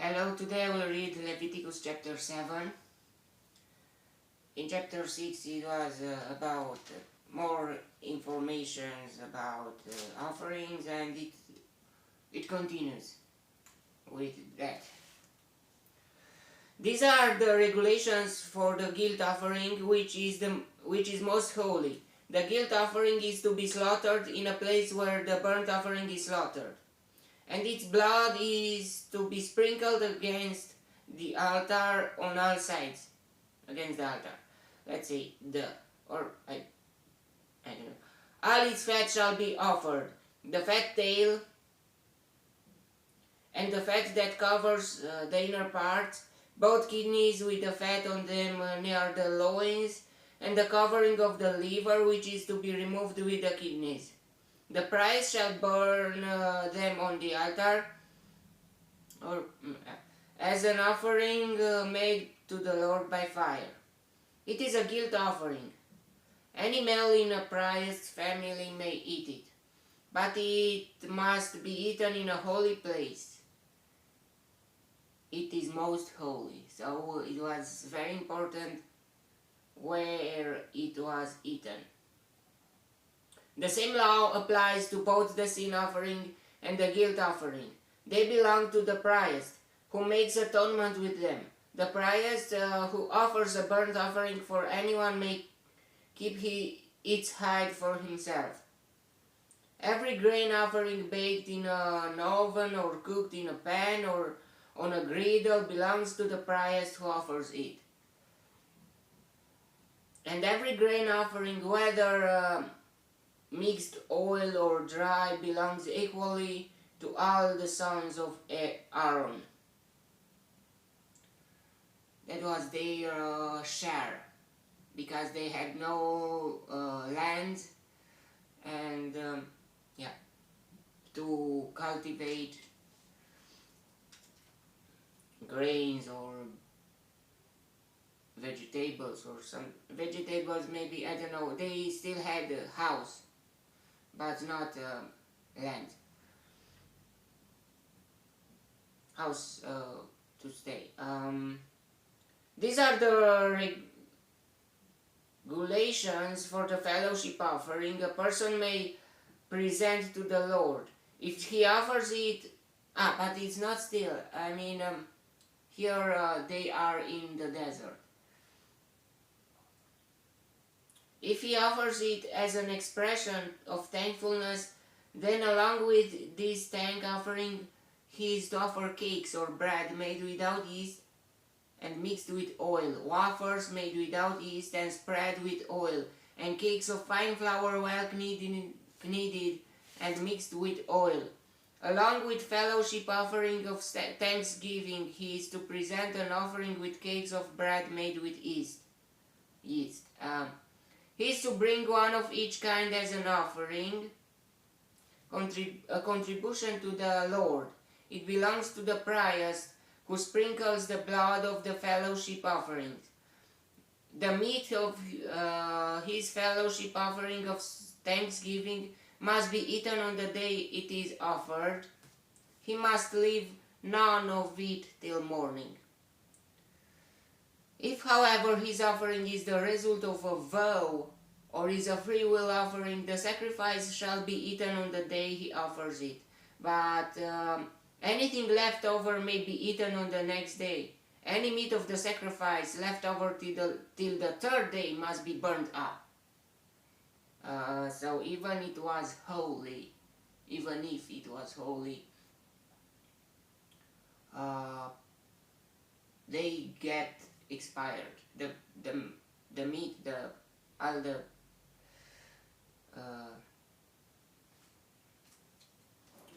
Hello, today I will read Leviticus chapter 7. In chapter 6 it was about more informations about offerings, and it continues with that. These are the regulations for the guilt offering, which is most holy. The guilt offering is to be slaughtered in a place where the burnt offering is slaughtered, and its blood is to be sprinkled against the altar on all sides. Against the altar. Let's say I don't know. All its fat shall be offered. The fat tail and the fat that covers the inner parts, both kidneys with the fat on them near the loins, and the covering of the liver, which is to be removed with the kidneys. The priest shall burn them on the altar, or as an offering made to the Lord by fire. It is a guilt offering. Any male in a priest's family may eat it, but it must be eaten in a holy place. It is most holy, so it was very important where it was eaten. The same law applies to both the sin offering and the guilt offering. They belong to the priest, who makes atonement with them. The priest who offers a burnt offering for anyone may keep its hide for himself. Every grain offering baked in an oven or cooked in a pan or on a griddle belongs to the priest who offers it. And every grain offering, whether mixed oil or dry, belongs equally to all the sons of Aaron. That was their share, because they had no land and to cultivate grains or vegetables, or some vegetables maybe, I don't know. They still had a house, but not land. House to stay. These are the regulations for the fellowship offering a person may present to the Lord. If he offers it, but it's not still. Here they are in the desert. If he offers it as an expression of thankfulness, then along with this thank offering, he is to offer cakes or bread made without yeast and mixed with oil, wafers made without yeast and spread with oil, and cakes of fine flour well kneaded and mixed with oil. Along with fellowship offering of thanksgiving, he is to present an offering with cakes of bread made with yeast. He is to bring one of each kind as an offering, a contribution to the Lord. It belongs to the priest, who sprinkles the blood of the fellowship offerings. The meat of his fellowship offering of thanksgiving must be eaten on the day it is offered. He must leave none of it till morning. If, however, his offering is the result of a vow or is a free will offering, the sacrifice shall be eaten on the day he offers it. But anything left over may be eaten on the next day. Any meat of the sacrifice left over till the third day must be burnt up. So even if it was holy, they get expired. The meat, all the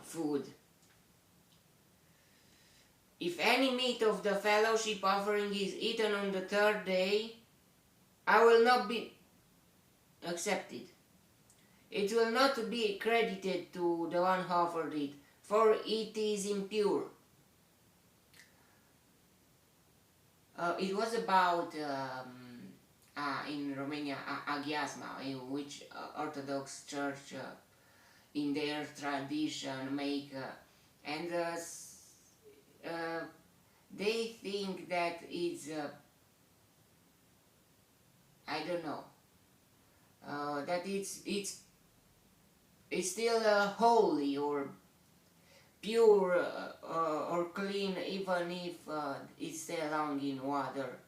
food. If any meat of the fellowship offering is eaten on the third day, I will not be accepted. It will not be credited to the one who offered it, for it is impure. It was about, in Romania, aghiasma, in which Orthodox Church, in their tradition, make, think that is, I don't know, that it's still holy or pure or clean, even if it's still long in water.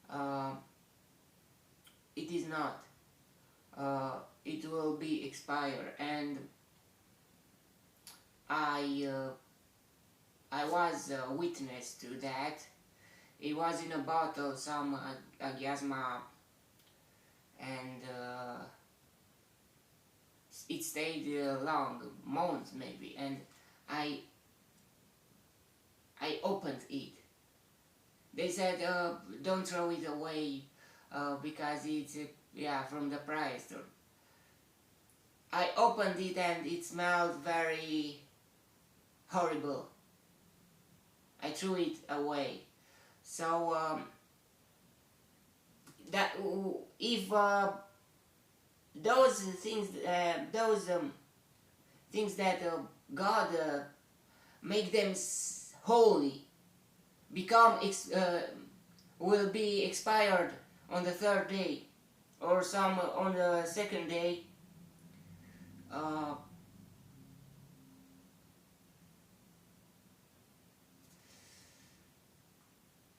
Uh, it is not. It will be expired, and I was a witness to that. It was in a bottle, some agiasma, and it stayed long, months maybe, and I opened it. They said, don't throw it away because it's from the Priesthood. I opened it and it smelled very horrible. I threw it away. So that if those things that God make them holy become will be expired on the third day, or some on the second day,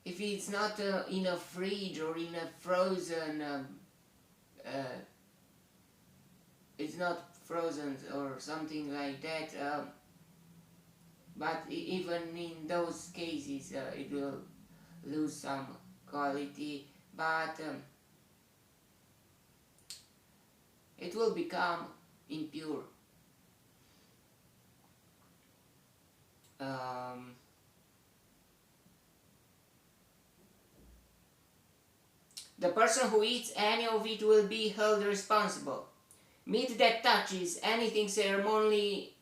if it's not in a fridge or in a frozen, it's not frozen or something like that, but even in those cases it will lose some quality, but it will become impure. The person who eats any of it will be held responsible. Meat that touches anything ceremonially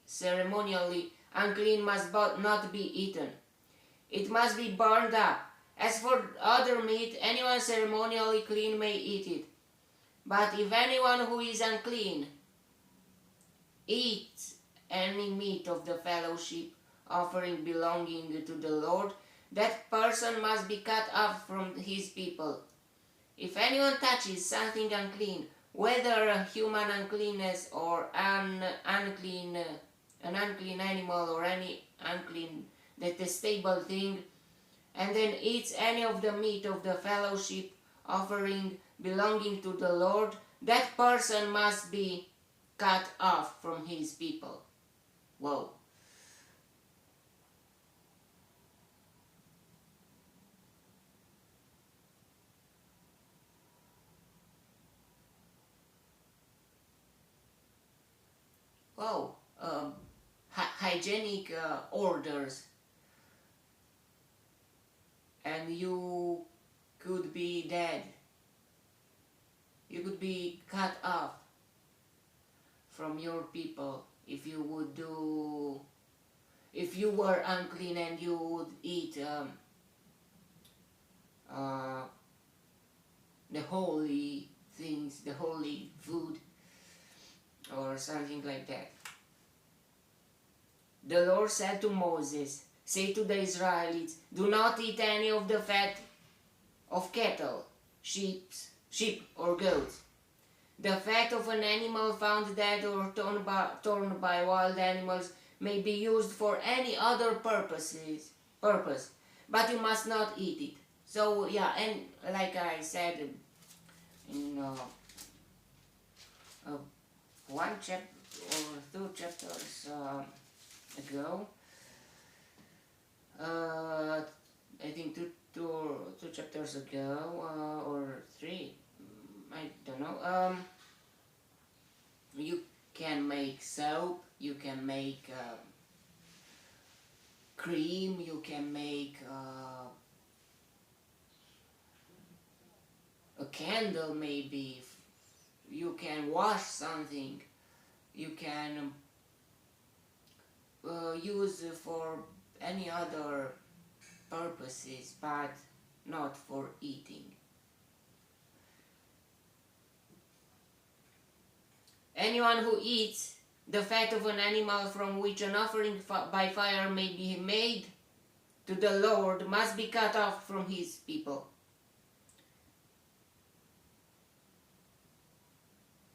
unclean must not be eaten. It must be burned up. As for other meat, anyone ceremonially clean may eat it. But if anyone who is unclean eats any meat of the fellowship offering belonging to the Lord, that person must be cut off from his people. If anyone touches something unclean, whether a human uncleanness or an unclean animal or any unclean detestable thing, and then eats any of the meat of the fellowship offering belonging to the Lord, that person must be cut off from his people. Whoa. Whoa. Hygienic orders, and you could be dead. You could be cut off from your people if you were unclean and you would eat the holy things, the holy food, or something like that. The Lord said to Moses, "Say to the Israelites, do not eat any of the fat of cattle, sheep or goats. The fat of an animal found dead or torn by wild animals may be used for any other purpose, but you must not eat it." So yeah, and like I said in one chapter or two chapters ago, I think two chapters ago, or three, I don't know. You can make soap, you can make cream, you can make a candle maybe, you can wash something, you can use for any other purposes, but not for eating. Anyone who eats the fat of an animal from which an offering by fire may be made to the Lord must be cut off from his people.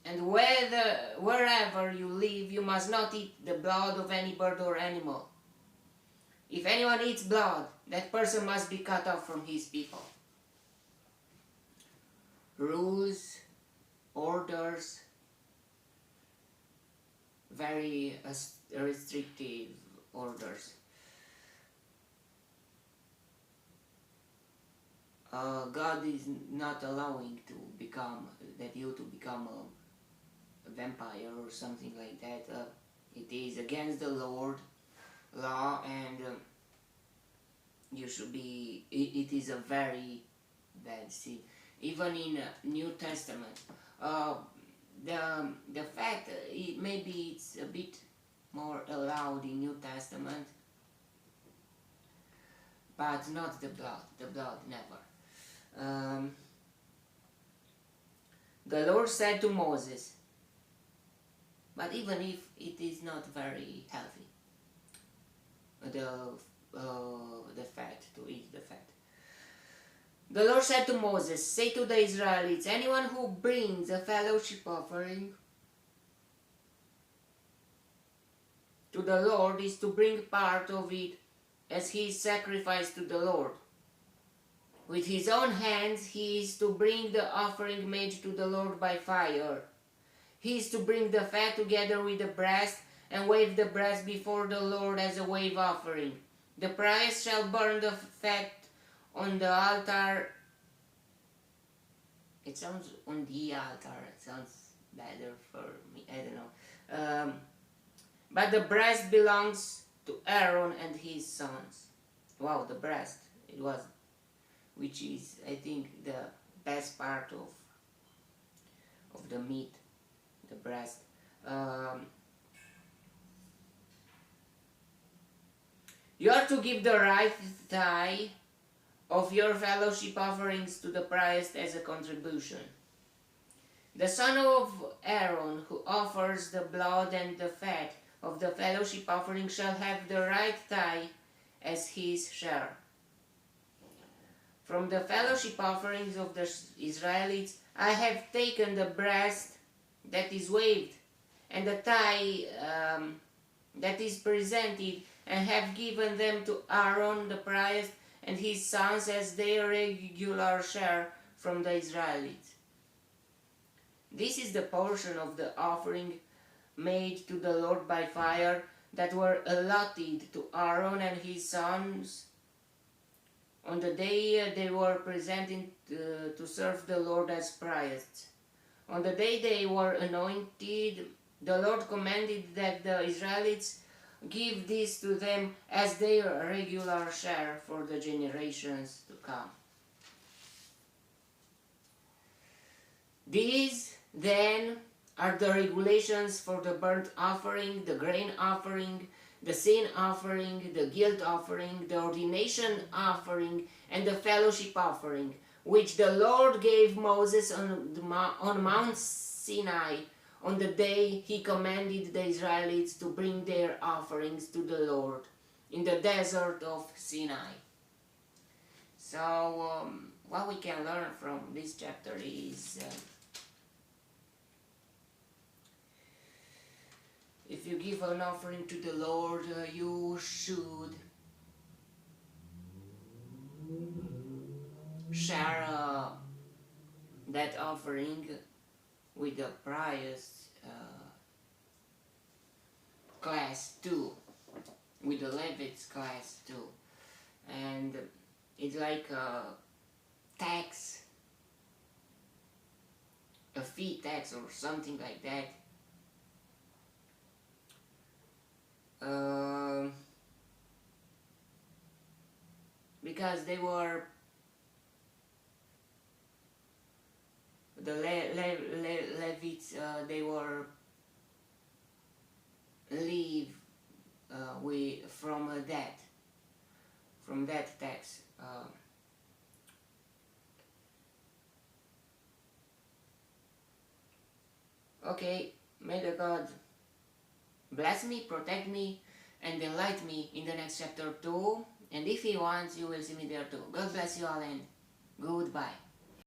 And wherever you live, you must not eat the blood of any bird or animal. If anyone eats blood, that person must be cut off from his people. Rules, orders, very restrictive orders. God is not allowing you to become a vampire or something like that. It is against the Lord law, and you should be. It is a very bad sin. Even in New Testament, the fact maybe it's a bit more allowed in New Testament, but not the blood. The blood never. The Lord said to Moses, but even if it is not very healthy, the fat, to eat the fat. The Lord said to Moses, say to the Israelites, anyone who brings a fellowship offering to the Lord is to bring part of it as his sacrifice to the Lord. With his own hands he is to bring the offering made to the Lord by fire. He is to bring the fat together with the breast and wave the breast before the Lord as a wave offering. The priest shall burn the fat on the altar. It sounds on the altar. It sounds better for me. I don't know. But the breast belongs to Aaron and his sons. Wow, the breast. It was, which is, I think, the best part of the meat, the breast. You are to give the right thigh of your fellowship offerings to the priest as a contribution. The son of Aaron who offers the blood and the fat of the fellowship offering shall have the right thigh as his share. From the fellowship offerings of the Israelites I have taken the breast that is waved and the thigh that is presented, and have given them to Aaron the priest and his sons as their regular share from the Israelites. This is the portion of the offering made to the Lord by fire that were allotted to Aaron and his sons on the day they were presented to serve the Lord as priests. On the day they were anointed, the Lord commanded that the Israelites give this to them as their regular share for the generations to come. These, then, are the regulations for the burnt offering, the grain offering, the sin offering, the guilt offering, the ordination offering, and the fellowship offering, which the Lord gave Moses on Mount Sinai on the day he commanded the Israelites to bring their offerings to the Lord in the desert of Sinai. So, what we can learn from this chapter is if you give an offering to the Lord, you should share that offering with the priest class too, with the Levites class too, and it's like a tax, a fee tax or something like that. Because they were the Levites, they were live from that tax. Okay, may the God bless me, protect me, and enlighten me in the next chapter too. And if he wants, you will see me there too. God bless you all and goodbye.